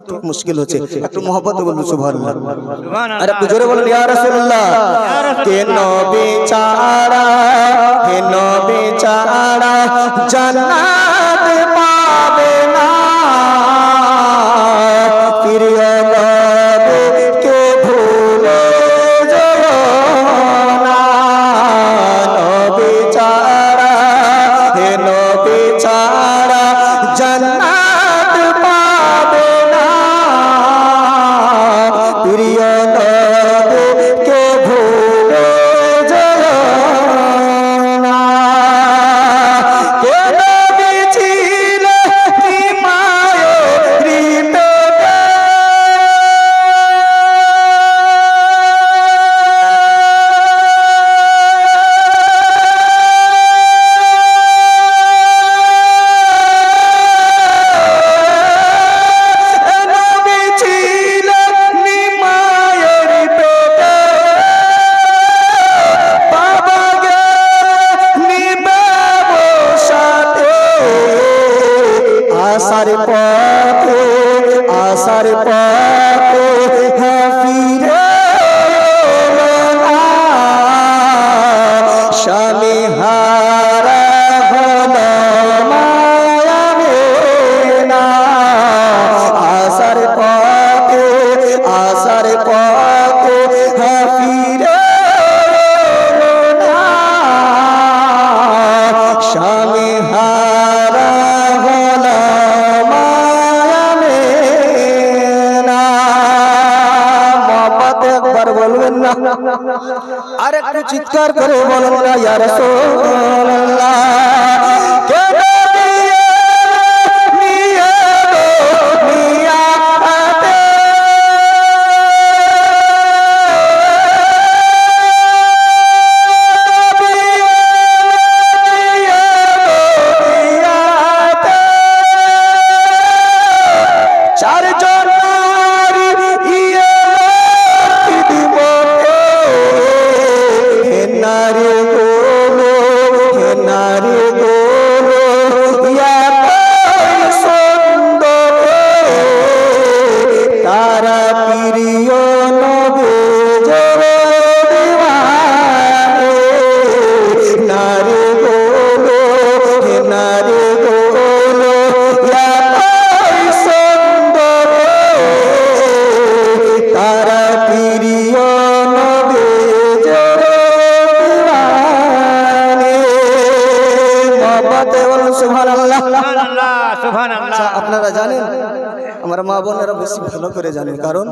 ঠিক মুশকিল হচ্ছে একটু মোহব্বতে বলুন সুবহানাল্লাহ আর একটু জোরে বলুন ইয়া রাসূলুল্লাহ কে নবী চারা হে নবী চারা জান্নাত পাবে না প্রিয় নবী কে ভুলে যেও না নবী চারা হে নবী চারা জান্নাত পাবে না প্রিয় নবী কে ভুলে যেও না কে নবী ছিল কি মায়ের পেটে নবী ছিল নি মায়ের পেটে বাবা গে নিবে সাথে আসার পথে ফিরে স্বামী হারা হলো মায়া না আসার পথে ফিরে স্বামী হারা হলো মায়া না মোহাম্মত একবার বলবেন না আর একটু চিৎকার করে বলুন না ইয়া রাসূলুল্লাহ কে নবী নিয়ে দুনিয়াতে চারজন নারী ইয়ে দিবতে হে নারী গোলো ইয়া কই সুন্দর তারা প্রিয় নবী জরে দিওয়ানে নারী গোলো ইয়া কই সুন্দর তারা প্রিয় নবী জরে দিওয়ানে মোহাম্মতে বলুন সুবহানাল্লাহ সুবহানাল্লাহ সুবহানাল্লাহ আপনারা জানেন আমার মা বোনেরা বেশি ভালো করে জানেন কারণ